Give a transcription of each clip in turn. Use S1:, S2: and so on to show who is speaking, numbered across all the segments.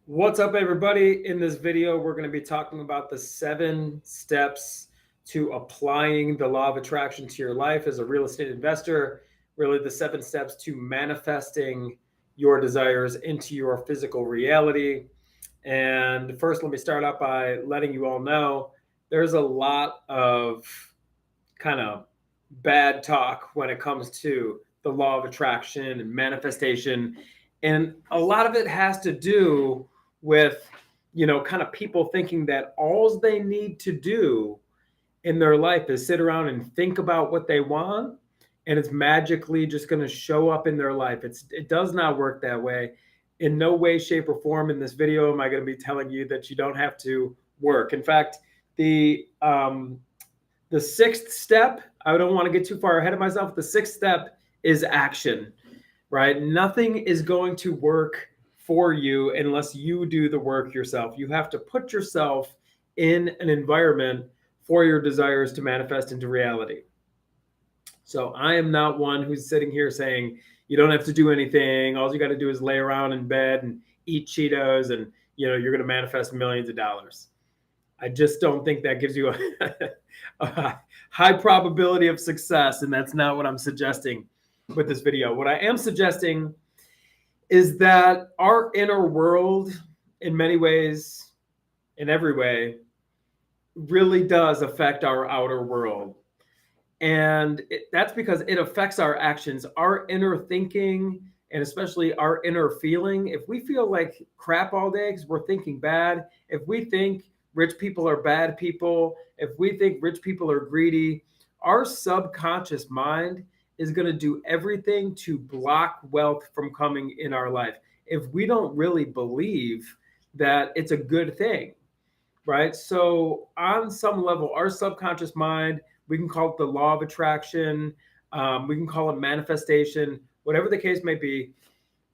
S1: What's up, everybody? In this video, we're going to be talking about the 7 steps to applying the law of attraction to your life as a real estate investor. Really, the 7 steps to manifesting your desires into your physical reality. And first, let me start out by letting you all know there's a lot of kind of bad talk when it comes to the law of attraction and manifestation. And a lot of it has to do with, kind of people thinking that all they need to do in their life is sit around and think about what they want, and it's magically just going to show up in their life. It does not work that way. In no way, shape, or form in this video am I going to be telling you that you don't have to work. In fact, the 6th step, I don't want to get too far ahead of myself. The 6th step is action, right? Nothing is going to work for you unless you do the work yourself. You have to put yourself in an environment for your desires to manifest into reality. So I am not one who's sitting here saying you don't have to do anything. All you got to do is lay around in bed and eat Cheetos, and you're going to manifest millions of dollars. I just don't think that gives you a high probability of success, and that's not what I'm suggesting with this video. What I am suggesting is that our inner world, in many ways, in every way, really does affect our outer world. And that's because it affects our actions, our inner thinking, and especially our inner feeling. If we feel like crap all day because we're thinking bad, if we think rich people are bad people, if we think rich people are greedy, our subconscious mind is going to do everything to block wealth from coming in our life if we don't really believe that it's a good thing, right? So on some level, our subconscious mind, we can call it the law of attraction, we can call it manifestation, whatever the case may be,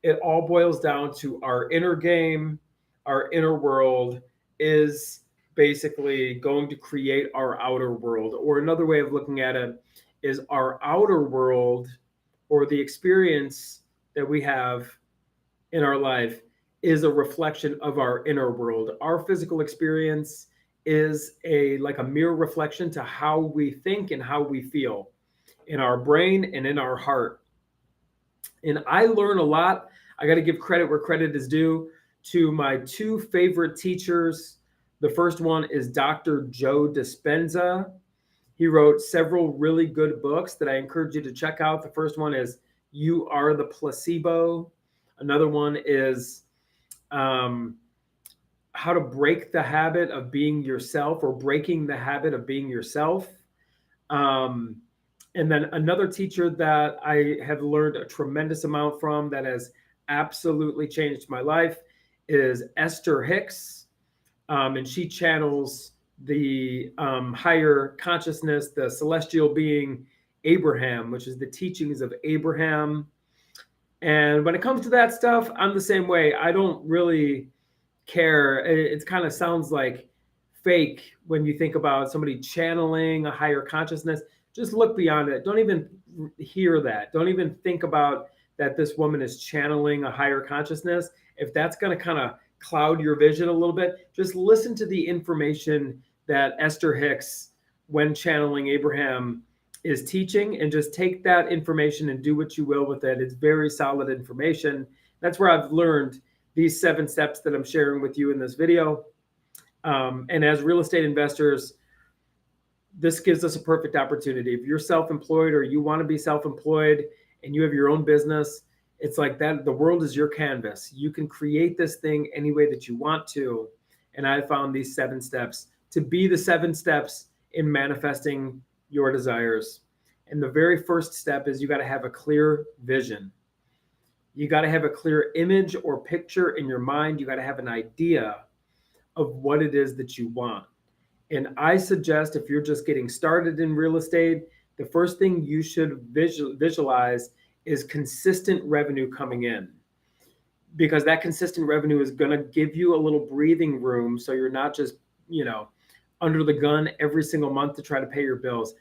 S1: it all boils down to our inner game. Our inner world is basically going to create our outer world. Or another way of looking at it is our outer world, or the experience that we have in our life, is a reflection of our inner world. Our physical experience is like a mirror reflection to how we think and how we feel in our brain and in our heart. And I learn a lot. I got to give credit where credit is due to my 2 favorite teachers. The first one is Dr. Joe Dispenza. He wrote several really good books that I encourage you to check out. The first one is You Are the Placebo. Another one is How to Break the Habit of Being Yourself, or Breaking the Habit of Being Yourself. And then another teacher that I have learned a tremendous amount from that has absolutely changed my life is Esther Hicks. And she channels the higher consciousness, the celestial being Abraham, which is the teachings of Abraham. And when it comes to that stuff, I'm the same way. I don't really care. It kind of sounds like fake when you think about somebody channeling a higher consciousness. Just look beyond it. Don't even hear that. Don't even think about that this woman is channeling a higher consciousness. If that's going to kind of cloud your vision a little bit, just listen to the information that Esther Hicks, when channeling Abraham, is teaching, and just take that information and do what you will with it. It's very solid information. That's where I've learned these 7 steps that I'm sharing with you in this video. And as real estate investors, this gives us a perfect opportunity. If you're self-employed, or you want to be self-employed and you have your own business, it's like that. The world is your canvas. You can create this thing any way that you want to. And I found these 7 steps to be the 7 steps in manifesting your desires. And the very first step is you got to have a clear vision. You got to have a clear image or picture in your mind. You got to have an idea of what it is that you want. And I suggest, if you're just getting started in real estate, the first thing you should visualize is consistent revenue coming in, because that consistent revenue is going to give you a little breathing room, so you're not just, under the gun every single month to try to pay your bills.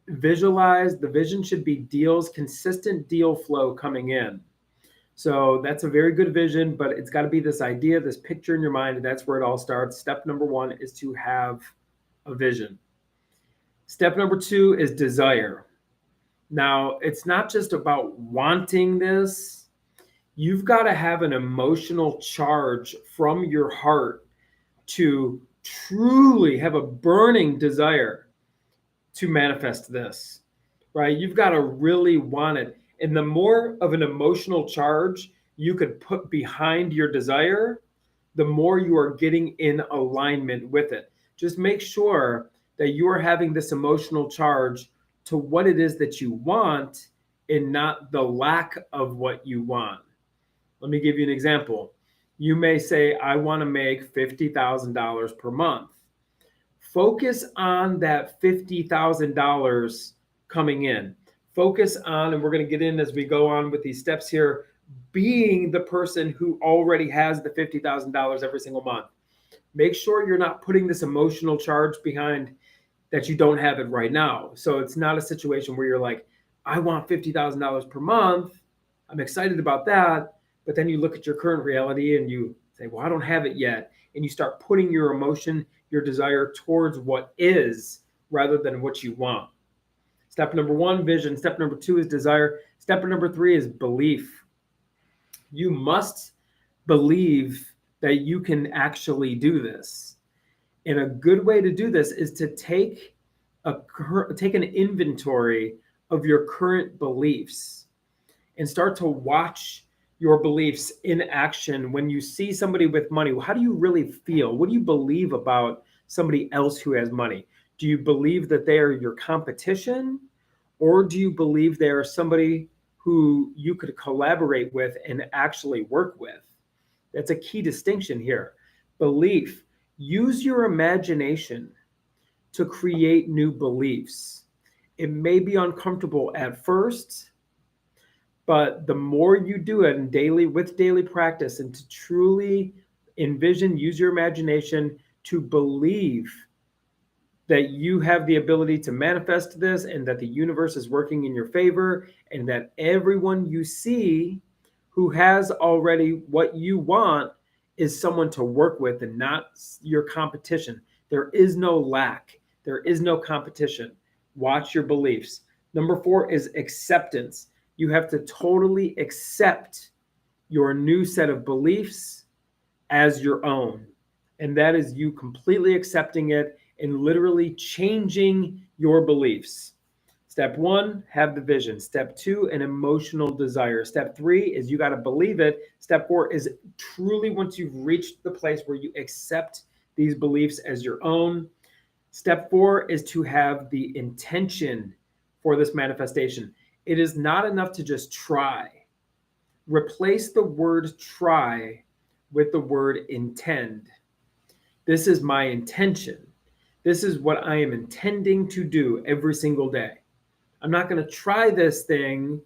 S1: Visualize, the vision should be deals, consistent deal flow coming in. So that's a very good vision, but it's got to be this idea, this picture in your mind, and that's where it all starts. Step number one is to have a vision. Step number two is desire. Now, it's not just about wanting this. You've got to have an emotional charge from your heart to truly have a burning desire to manifest this, right? You've got to really want it. And the more of an emotional charge you could put behind your desire, the more you are getting in alignment with it. Just make sure that you are having this emotional charge to what it is that you want and not the lack of what you want. Let me give you an example. You may say, I want to make $50,000 per month. Focus on that $50,000 coming in. Focus on, and we're going to get in as we go on with these steps here, being the person who already has the $50,000 every single month. Make sure you're not putting this emotional charge behind that you don't have it right now. So it's not a situation where you're like, I want $50,000 per month. I'm excited about that. But then you look at your current reality and you say, well, I don't have it yet. And you start putting your emotion, your desire towards what is rather than what you want. Step number one, vision. Step number two is desire. Step number three is belief. You must believe that you can actually do this. And a good way to do this is to take an inventory of your current beliefs and start to watch your beliefs in action. When you see somebody with money, how do you really feel? What do you believe about somebody else who has money? Do you believe that they are your competition, or do you believe they are somebody who you could collaborate with and actually work with? That's a key distinction here. Belief. Use your imagination to create new beliefs. It may be uncomfortable at first, but the more you do it with daily practice and to truly envision, use your imagination to believe that you have the ability to manifest this and that the universe is working in your favor and that everyone you see who has already what you want is someone to work with and not your competition. There is no lack. There is no competition. Watch your beliefs. Number four is acceptance. You have to totally accept your new set of beliefs as your own. And that is you completely accepting it and literally changing your beliefs. Step one, have the vision. Step two, an emotional desire. Step three is you got to believe it. Step four is truly once you've reached the place where you accept these beliefs as your own. Step four is to have the intention for this manifestation. It is not enough to just try. Replace the word try with the word intend. This is my intention. This is what I am intending to do every single day. I'm not going to try this thing.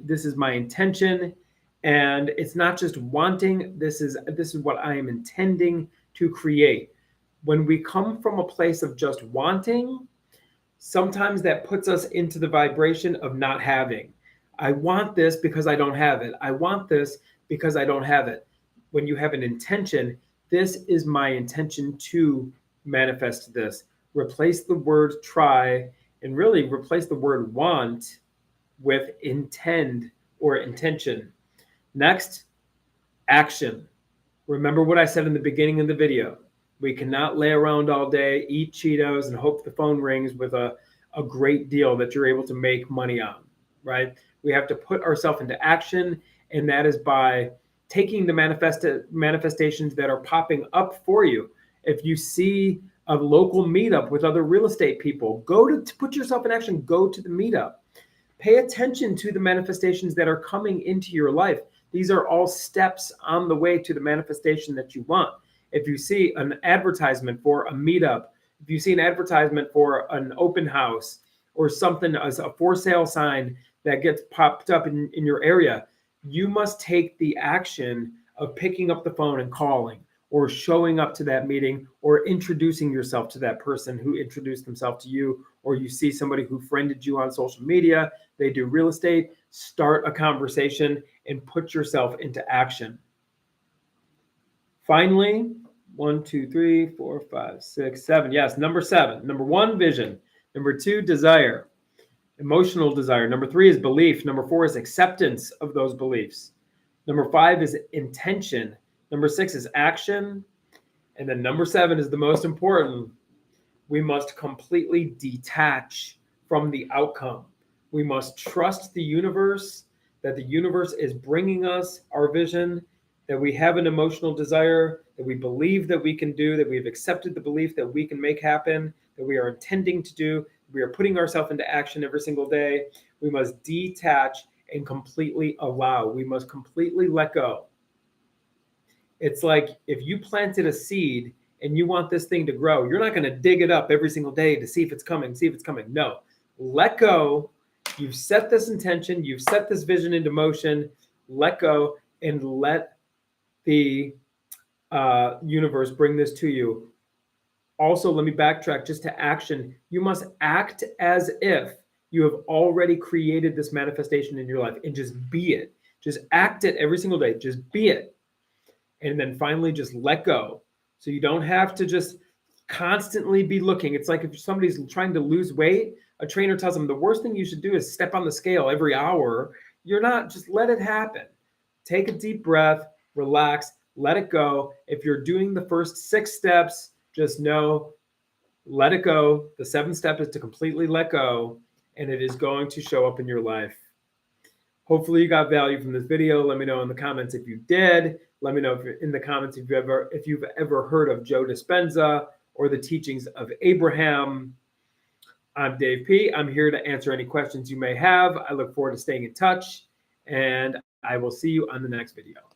S1: This is my intention, and it's not just wanting. This is what I am intending to create. When we come from a place of just wanting, sometimes that puts us into the vibration of not having. I want this because I don't have it. I want this because I don't have it. When you have an intention, this is my intention to manifest this. Replace the word try and really replace the word want with intend or intention. Next, action. Remember what I said in the beginning of the video. We cannot lay around all day, eat Cheetos, and hope the phone rings with a great deal that you're able to make money on, right? We have to put ourselves into action, and that is by taking the manifestations that are popping up for you. If you see a local meetup with other real estate people, to put yourself in action, go to the meetup. Pay attention to the manifestations that are coming into your life. These are all steps on the way to the manifestation that you want. If you see an advertisement for a meetup, if you see an advertisement for an open house or something as a for sale sign that gets popped up in your area, you must take the action of picking up the phone and calling, or showing up to that meeting, or introducing yourself to that person who introduced themselves to you, or you see somebody who friended you on social media, they do real estate. start a conversation, and put yourself into action. Finally, 1, 2, 3, 4, 5, 6, 7. Yes, number 7. Number 1, vision. Number 2, desire, emotional desire. Number 3 is belief. Number 4 is acceptance of those beliefs. Number 5 is intention. Number 6 is action. And then number 7 is the most important. We must completely detach from the outcome. We must trust the universe, that the universe is bringing us our vision, that we have an emotional desire, that we believe that we can do, that we've accepted the belief that we can make happen, that we are intending to do, we are putting ourselves into action every single day. We must detach and completely allow. We must completely let go. It's like if you planted a seed and you want this thing to grow, you're not going to dig it up every single day to see if it's coming, No, let go. You've set this intention. You've set this vision into motion. Let go and let the universe bring this to you. Also, let me backtrack just to action. You must act as if you have already created this manifestation in your life and just be it. Just act it every single day. Just be it. And then finally, just let go. So you don't have to just constantly be looking. It's like if somebody's trying to lose weight, a trainer tells them the worst thing you should do is step on the scale every hour. You're not, just let it happen. Take a deep breath, relax, let it go. If you're doing the first 6 steps, just know, let it go. The 7th step is to completely let go, and it is going to show up in your life. Hopefully you got value from this video. Let me know in the comments if you did. Let me know in the comments if you've ever heard of Joe Dispenza or the teachings of Abraham. I'm Dave P. I'm here to answer any questions you may have. I look forward to staying in touch, and I will see you on the next video.